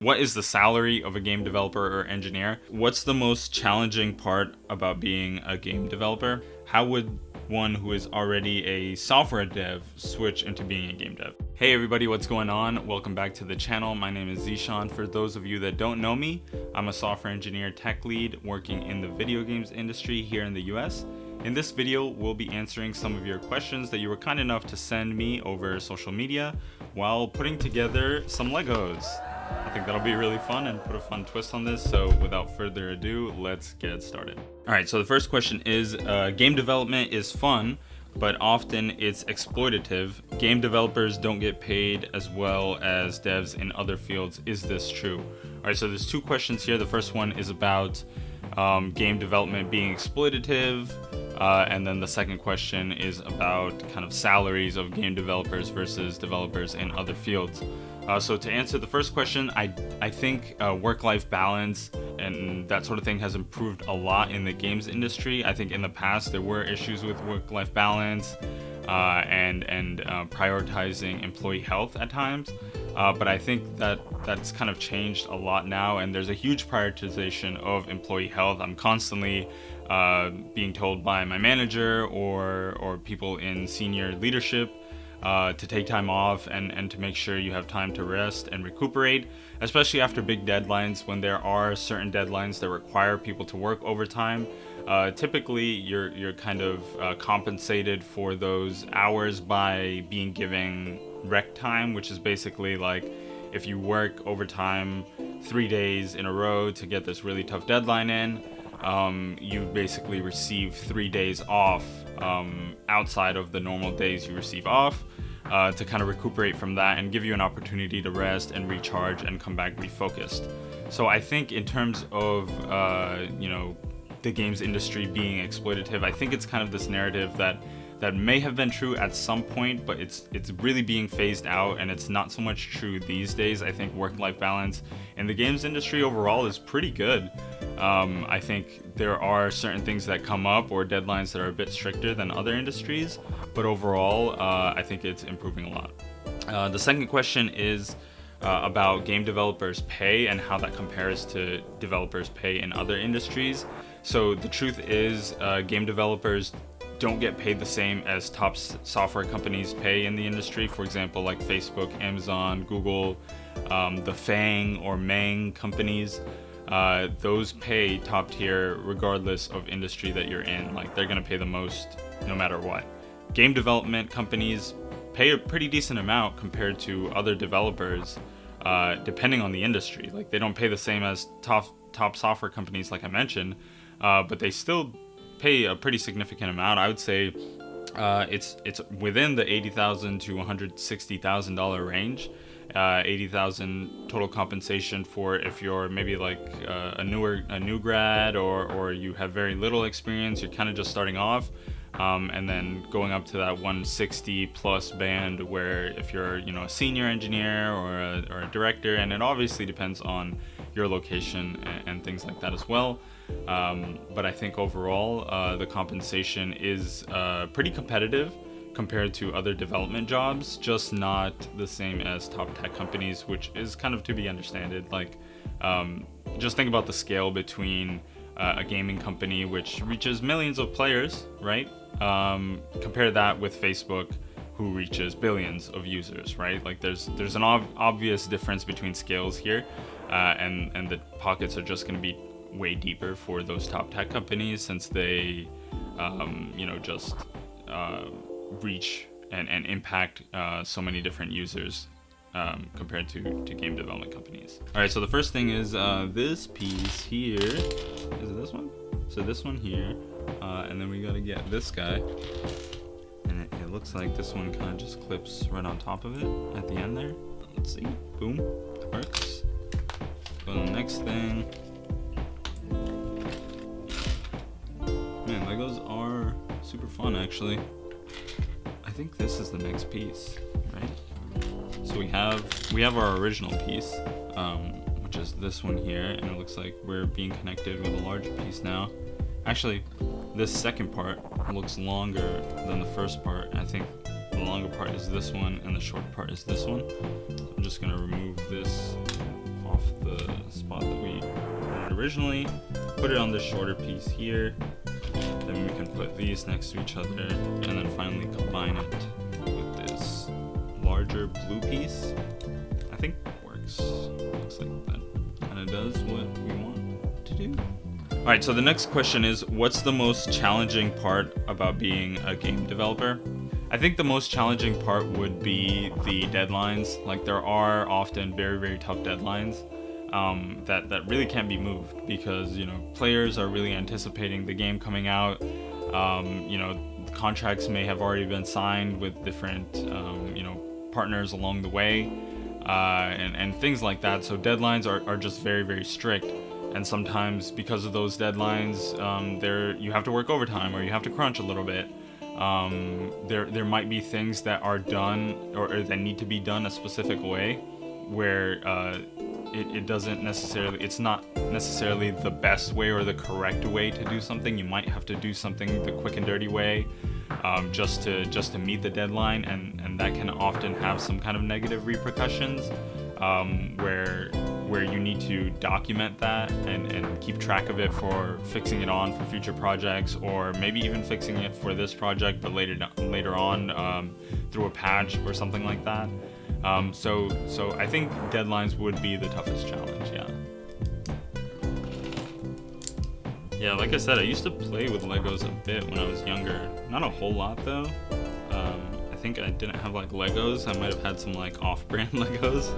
What is the salary of a game developer or engineer? What's the most challenging part about being a game developer? How would one who is already a software dev switch into being a game dev? Hey everybody, what's going on? Welcome back to the channel. My name is Zeeshan. For those of you that don't know me, I'm a software engineer tech lead working in the video games industry here in the US. In this video, we'll be answering some of your questions that you were kind enough to send me over social media while putting together some Legos. I think that'll be really fun and put a fun twist on this. So without further ado, let's get started. All right, so the first question is, game development is fun, but often it's exploitative. Game developers don't get paid as well as devs in other fields. Is this true? All right, so there's two questions here. The first one is about game development being exploitative. And then the second question is about kind of salaries of game developers versus developers in other fields. So to answer the first question, I think work-life balance and that sort of thing has improved a lot in the games industry. I think in the past there were issues with work-life balance and prioritizing employee health at times. But I think that's kind of changed a lot now, and there's a huge prioritization of employee health. I'm constantly being told by my manager or people in senior leadership to take time off and to make sure you have time to rest and recuperate, especially after big deadlines. When there are certain deadlines that require people to work overtime, typically you're kind of compensated for those hours by being given rec time, which is basically like if you work overtime 3 days in a row to get this really tough deadline in, you basically receive 3 days off outside of the normal days you receive off to kind of recuperate from that and give you an opportunity to rest and recharge and come back refocused. So I think in terms of the games industry being exploitative, I think it's kind of this narrative that may have been true at some point, but it's really being phased out, and it's not so much true these days. I think work-life balance in the games industry overall is pretty good. I think there are certain things that come up or deadlines that are a bit stricter than other industries, but overall, I think it's improving a lot. The second question is about game developers' pay and how that compares to developers' pay in other industries. So the truth is, game developers don't get paid the same as top software companies pay in the industry. For example, like Facebook, Amazon, Google, the FANG or MANG companies. Those pay top tier regardless of industry that you're in. Like, they're gonna pay the most no matter what. Game development companies pay a pretty decent amount compared to other developers, depending on the industry. Like, they don't pay the same as top software companies like I mentioned, but they still pay a pretty significant amount. I would say it's within the $80,000 to $160,000 range. $80,000 total compensation for if you're maybe like a new grad or you have very little experience, you're kind of just starting off, and then going up to that 160 plus band where if you're a senior engineer or a director, and it obviously depends on your location and things like that as well. But I think overall the compensation is pretty competitive compared to other development jobs, just not the same as top tech companies, which is kind of to be understood. Like, just think about the scale between a gaming company which reaches millions of players, right? Compare that with Facebook, who reaches billions of users, right? Like, there's an obvious difference between scales here, and the pockets are just going to be way deeper for those top tech companies, since they just reach and impact so many different users compared to game development companies. All right, so the first thing is this piece here. Is it this one? So this one here, and then we gotta get this guy, and it looks like this one kind of just clips right on top of it at the end there. Let's see. Boom. It works. Go to the next thing. Man, Legos are super fun, actually. I think this is the next piece, right? So we have our original piece, which is this one here, and it looks like we're being connected with a larger piece now. Actually, this second part looks longer than the first part. I think the longer part is this one, and the short part is this one. I'm just gonna remove this off originally. Put it on this shorter piece here. Then we can put these next to each other, and then finally combine it with this larger blue piece. I think it works. Looks like that kind of does what we want to do. Alright, so the next question is, what's the most challenging part about being a game developer? I think the most challenging part would be the deadlines. Like, there are often very, very tough deadlines that really can't be moved because, players are really anticipating the game coming out. Contracts may have already been signed with different, partners along the way, and things like that. So deadlines are just very, very strict. And sometimes because of those deadlines, you have to work overtime or you have to crunch a little bit. There might be things that are done or that need to be done a specific way where it's not necessarily the best way or the correct way to do something. You might have to do something the quick and dirty way just to meet the deadline, and that can often have some kind of negative repercussions where you need to document that and keep track of it for fixing it on for future projects, or maybe even fixing it for this project but later on through a patch or something like that. So I think deadlines would be the toughest challenge, Yeah, like I said, I used to play with Legos a bit when I was younger. Not a whole lot though. I think I didn't have like Legos. I might have had some like off-brand Legos.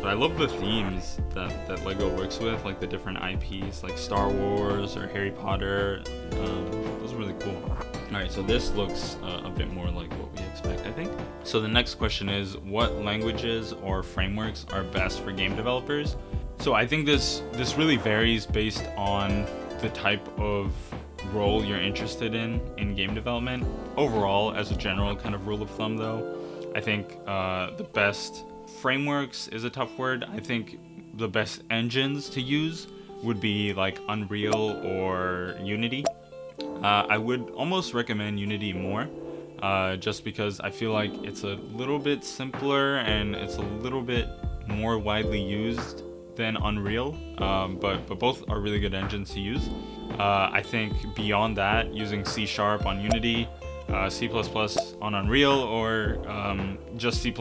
But I love the themes that Lego works with, like the different IPs, like Star Wars or Harry Potter. Those are really cool. Alright, so this looks a bit more like what we expect, I think. So the next question is, what languages or frameworks are best for game developers? So I think this really varies based on the type of role you're interested in game development. Overall, as a general kind of rule of thumb though, I think the best frameworks is a tough word. I think the best engines to use would be like Unreal or Unity. I would almost recommend Unity more, just because I feel like it's a little bit simpler and it's a little bit more widely used than Unreal, but both are really good engines to use. I think beyond that, using C# on Unity, C++ on Unreal, or just C++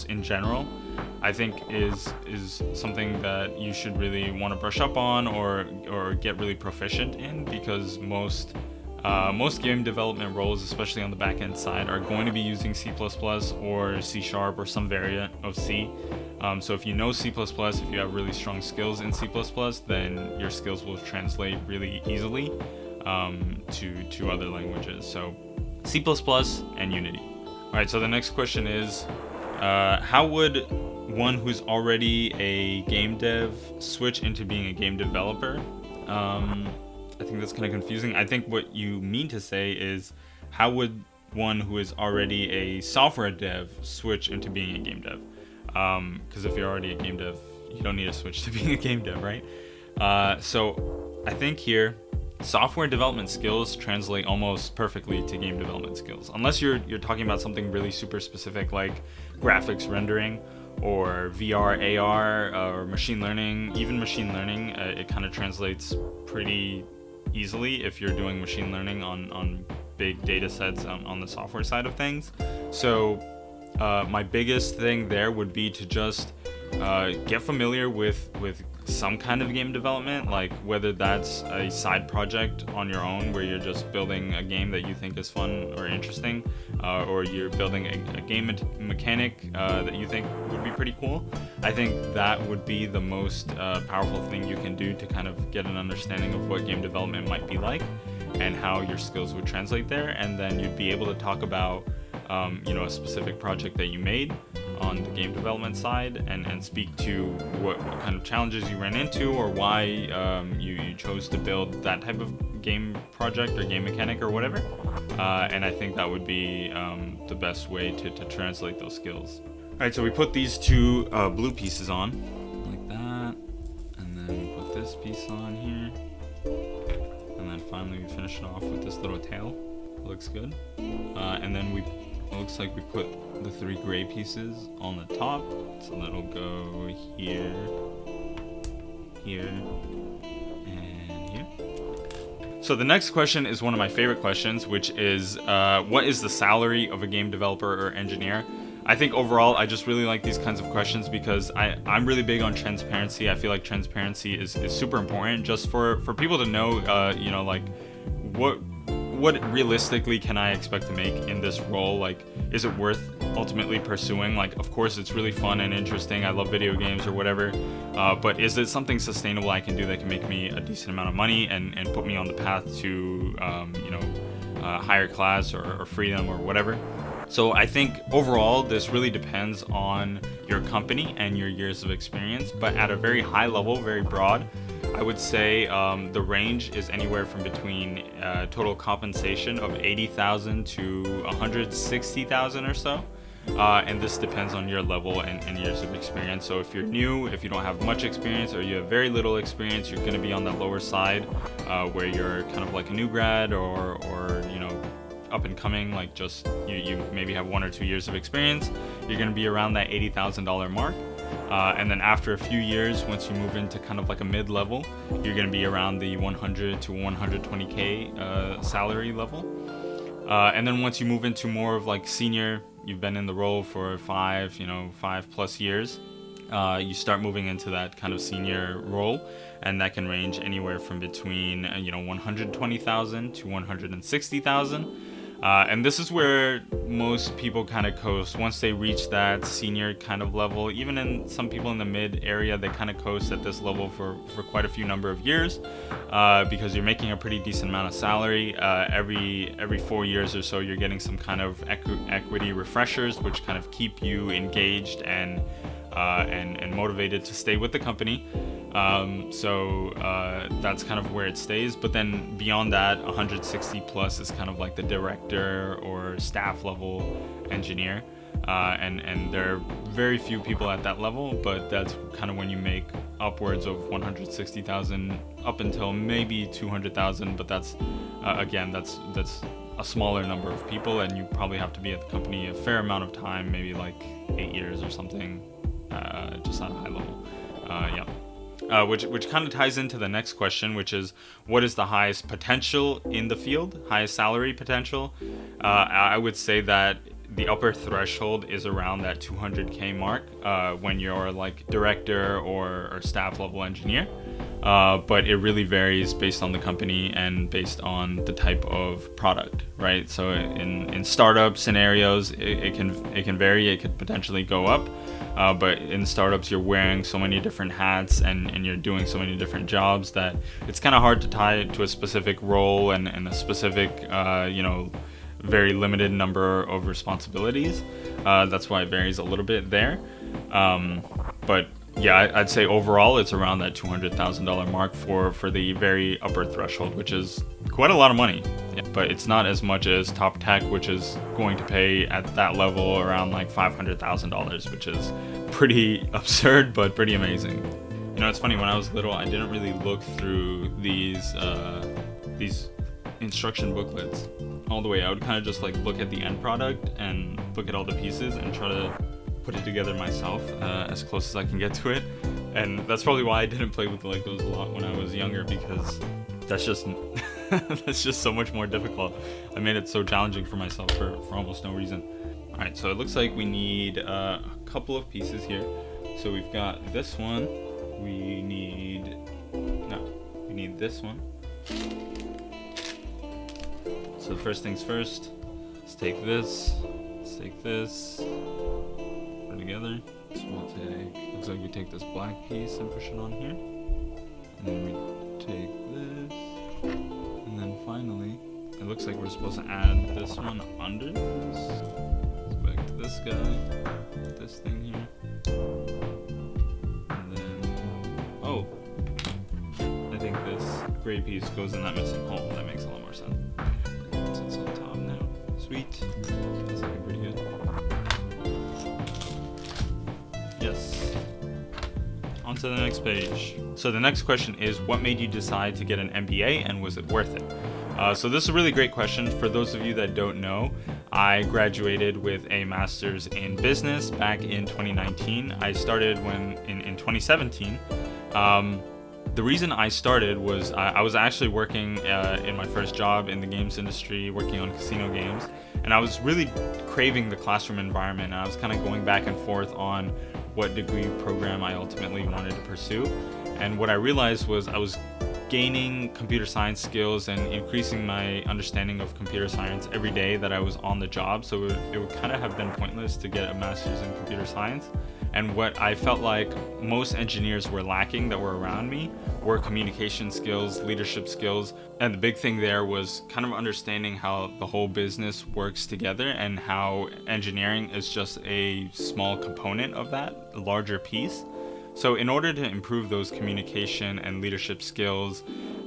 in general, I think is something that you should really want to brush up on or get really proficient in, because most game development roles, especially on the back-end side, are going to be using C++ or C# or some variant of C. So if you know C++, if you have really strong skills in C++, then your skills will translate really easily to other languages. So C++ and Unity. Alright, so the next question is, how would one who's already a game dev switch into being a game developer? I think that's kind of confusing. I think what you mean to say is, how would one who is already a software dev switch into being a game dev? Because if you're already a game dev, you don't need to switch to being a game dev, right? So I think here, software development skills translate almost perfectly to game development skills, unless you're talking about something really super specific like graphics rendering or VR, AR, or machine learning. Even machine learning, it kind of translates pretty easily if you're doing machine learning on big data sets on the software side of things. So my biggest thing there would be to just get familiar with some kind of game development, like whether that's a side project on your own where you're just building a game that you think is fun or interesting, or you're building a game mechanic that you think would be pretty cool. I think that would be the most powerful thing you can do to kind of get an understanding of what game development might be like and how your skills would translate there, and then you'd be able to talk about a specific project that you made on the game development side, and speak to what kind of challenges you ran into, or why you chose to build that type of game project or game mechanic or whatever. And I think that would be the best way to translate those skills. Alright, so we put these two blue pieces on, like that, and then we put this piece on here, and then finally we finish it off with this little tail. Looks good. And then it looks like we put the three gray pieces on the top, so that'll go here, here, and here. So the next question is one of my favorite questions, which is, what is the salary of a game developer or engineer? I think overall, I just really like these kinds of questions because I'm really big on transparency. I feel like transparency is super important just for people to know, like what realistically can I expect to make in this role? Like, is it worth ultimately pursuing? Like, of course, it's really fun and interesting. I love video games or whatever. But is it something sustainable I can do that can make me a decent amount of money and put me on the path to, higher class or freedom or whatever? So I think overall, this really depends on your company and your years of experience. But at a very high level, very broad, I would say the range is anywhere from between total compensation of $80,000 to $160,000 or so. And this depends on your level and years of experience. So if you're new, if you don't have much experience, or you have very little experience, you're going to be on the lower side, where you're kind of like a new grad or up and coming, like just you maybe have 1 or 2 years of experience. You're going to be around that $80,000 mark. And then after a few years, once you move into kind of like a mid-level, you're going to be around the 100 to 120K salary level. And then once you move into more of like senior, you've been in the role for 5+ years, you start moving into that kind of senior role, and that can range anywhere from between 120,000 to 160,000. And this is where most people kind of coast. Once they reach that senior kind of level, even in some people in the mid area, they kind of coast at this level for quite a few number of years, because you're making a pretty decent amount of salary. Every 4 years or so, you're getting some kind of equity refreshers, which kind of keep you engaged and motivated to stay with the company. So that's kind of where it stays. But then beyond that, 160 plus is kind of like the director or staff level engineer. And there are very few people at that level, but that's kind of when you make upwards of 160,000 up until maybe 200,000. But that's that's a smaller number of people, and you probably have to be at the company a fair amount of time, maybe like 8 years or something, just at a high level. Which kind of ties into the next question, which is, what is the highest potential in the field, highest salary potential? I would say that the upper threshold is around that 200K mark when you're like director or staff level engineer. But it really varies based on the company and based on the type of product, right? So in startup scenarios, it can vary. It could potentially go up. But in startups, you're wearing so many different hats and you're doing so many different jobs that it's kind of hard to tie it to a specific role and a specific, very limited number of responsibilities. That's why it varies a little bit there. But yeah, I'd say overall it's around that $200,000 mark for the very upper threshold, which is quite a lot of money. But it's not as much as top tech, which is going to pay at that level around like $500,000, which is pretty absurd, but pretty amazing. It's funny, when I was little, I didn't really look through these instruction booklets all the way. I would kind of just like look at the end product and look at all the pieces and try to put it together myself as close as I can get to it. And that's probably why I didn't play with Legos a lot when I was younger, because that's just that's just so much more difficult. I made it so challenging for myself for almost no reason. All right, so it looks like we need a couple of pieces here. So we've got this one. We need this one. So first things first, let's take this, put it together. So looks like we take this black piece and push it on here. And then we take this. And then finally, it looks like we're supposed to add this one under this. Let's go back to this guy, this thing here. And then, I think this gray piece goes in that missing hole. That makes a lot more sense. So it's on top now. Sweet. That's looking pretty good. Yes. On to the next page. So the next question is, what made you decide to get an MBA, and was it worth it? So this is a really great question. For those of you that don't know, I graduated with a master's in business back in 2019. I started in 2017. The reason I started was I was actually working in my first job in the games industry, working on casino games, and I was really craving the classroom environment. And I was kind of going back and forth on what degree program I ultimately wanted to pursue. And what I realized was I was gaining computer science skills and increasing my understanding of computer science every day that I was on the job. So it would kind of have been pointless to get a master's in computer science. And what I felt like most engineers were lacking that were around me were communication skills, leadership skills. And the big thing there was kind of understanding how the whole business works together and how engineering is just a small component of that larger piece. So in order to improve those communication and leadership skills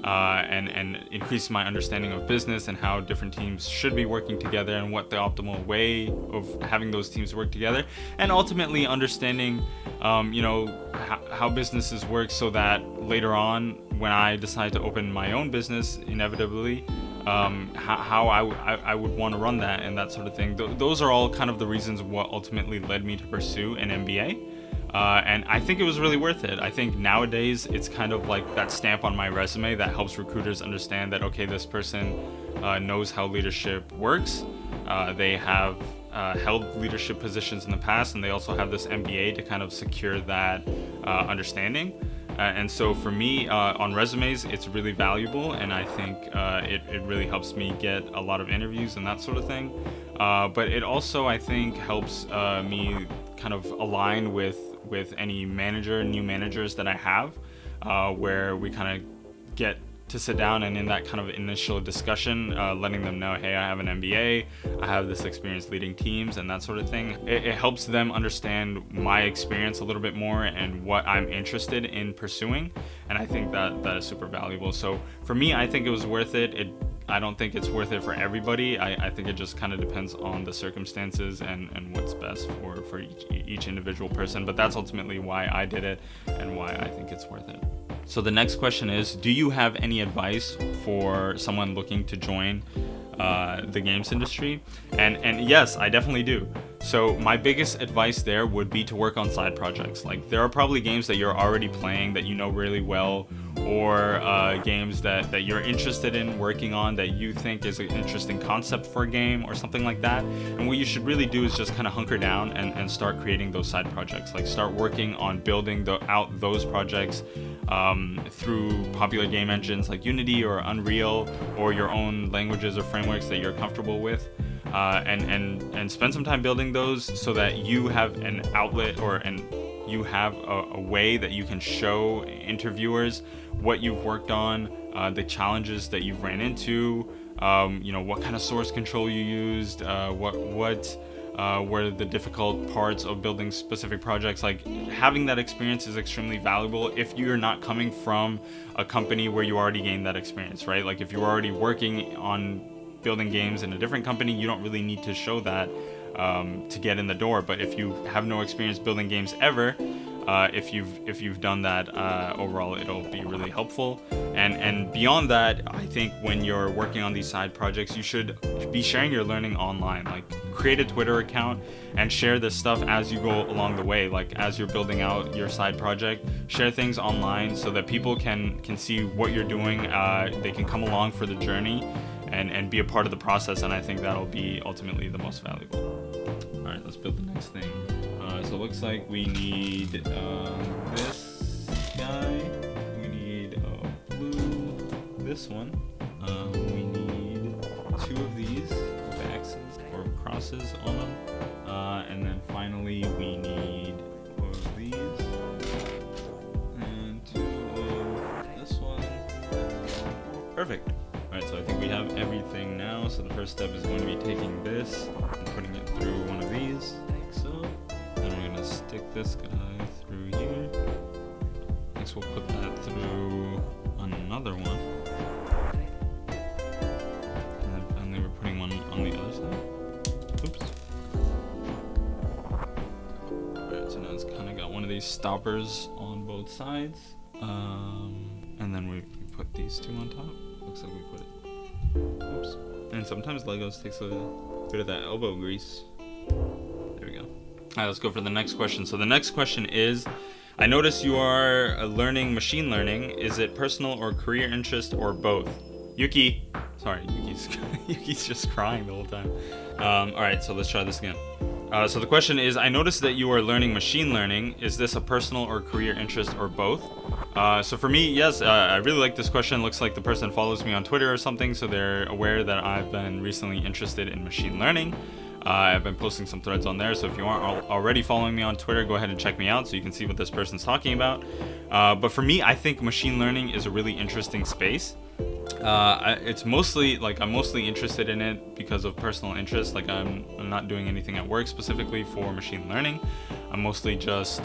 and increase my understanding of business and how different teams should be working together and what the optimal way of having those teams work together, and ultimately understanding how businesses work, so that later on when I decide to open my own business, inevitably how I would want to run that and that sort of thing. Those are all kind of the reasons what ultimately led me to pursue an MBA. And I think it was really worth it. I think nowadays it's kind of like that stamp on my resume that helps recruiters understand that, okay, this person knows how leadership works. They have held leadership positions in the past, and they also have this MBA to kind of secure that understanding. And so for me, on resumes, it's really valuable, and I think it really helps me get a lot of interviews and that sort of thing. But it also, I think, helps me kind of align with any new managers that I have, where we kind of get to sit down and in that kind of initial discussion, letting them know, hey, I have an MBA, I have this experience leading teams and that sort of thing. It helps them understand my experience a little bit more and what I'm interested in pursuing, and I think that is super valuable. So for me, I think it was worth it. I don't think it's worth it for everybody. I think it just kind of depends on the circumstances and what's best for each individual person. But that's ultimately why I did it and why I think it's worth it. So the next question is, do you have any advice for someone looking to join the games industry? And yes, I definitely do. So my biggest advice there would be to work on side projects. Like, there are probably games that you're already playing that you know really well, or games that you're interested in working on that you think is an interesting concept for a game or something like that. And what you should really do is just kind of hunker down and start creating those side projects. Like, start working on building out those projects through popular game engines like Unity or Unreal, or your own languages or frameworks that you're comfortable with. And spend some time building those so that you have an outlet you have a way that you can show interviewers what you've worked on, the challenges that you've ran into, what kind of source control you used, what were the difficult parts of building specific projects. Like, having that experience is extremely valuable if you're not coming from a company where you already gained that experience, right? Like, if you're already working on building games in a different company, you don't really need to show that to get in the door. But if you have no experience building games ever, if you've done that, overall it'll be really helpful. And beyond that, I think when you're working on these side projects, you should be sharing your learning online. Like, create a Twitter account and share this stuff as you go along the way. Like, as you're building out your side project, share things online so that people can see what you're doing. They can come along for the journey and be a part of the process, and I think that'll be ultimately the most valuable. All right, let's build the next thing. So it looks like we need this guy, we need blue, this one, we need two of these with X's or crosses on them, and then finally we need four of these, and two of this one. Perfect. Alright, so I think we have everything now. So the first step is going to be taking this and putting it through one of these, like so. Then we're going to stick this guy through here. Next we'll put that through another one. And then finally we're putting one on the other side. Oops. Alright, so now it's kind of got one of these stoppers on both sides. And then we put these two on top. Looks like we put it. Oops. And sometimes Legos takes a bit of that elbow grease. There we go. Alright, let's go for the next question. So the next question is, I notice you are learning machine learning. Is it personal or career interest or both? Yuki. Sorry, Yuki's just crying the whole time. All right, so let's try this again. So the question is, I noticed that you are learning machine learning. Is this a personal or career interest or both? So for me, yes, I really like this question. Looks like the person follows me on Twitter or something, so they're aware that I've been recently interested in machine learning. I've been posting some threads on there, so if you aren't already following me on Twitter, go ahead and check me out so you can see what this person's talking about. But for me, I think machine learning is a really interesting space. It's mostly like I'm mostly interested in it because of personal interest. Like I'm not doing anything at work specifically for machine learning. I'm mostly just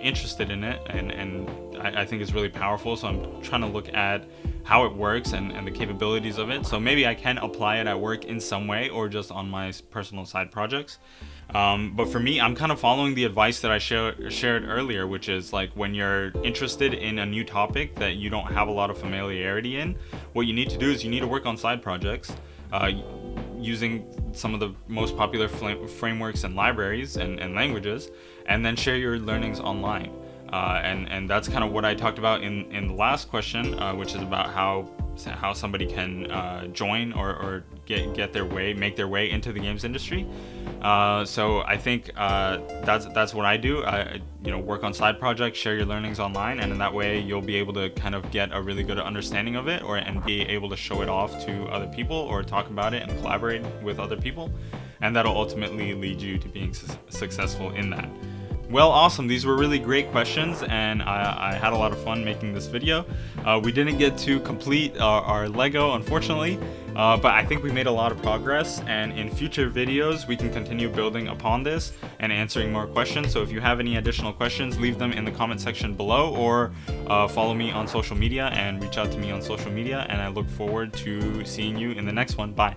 interested in it, and I think it's really powerful. So I'm trying to look at how it works and the capabilities of it. So maybe I can apply it at work in some way or just on my personal side projects. But for me, I'm kind of following the advice that I shared earlier, which is like when you're interested in a new topic that you don't have a lot of familiarity in, what you need to do is you need to work on side projects using some of the most popular frameworks and libraries and languages, and then share your learnings online. And that's kind of what I talked about in the last question, which is about how somebody can join or make their way into the games industry. So I think that's what I do. I work on side projects, share your learnings online, and in that way you'll be able to kind of get a really good understanding of it, and be able to show it off to other people or talk about it and collaborate with other people, and that'll ultimately lead you to being successful in that. Well, awesome. These were really great questions, and I had a lot of fun making this video. We didn't get to complete our Lego, unfortunately, but I think we made a lot of progress, and in future videos, we can continue building upon this and answering more questions. So if you have any additional questions, leave them in the comment section below, or follow me on social media and reach out to me on social media, and I look forward to seeing you in the next one. Bye.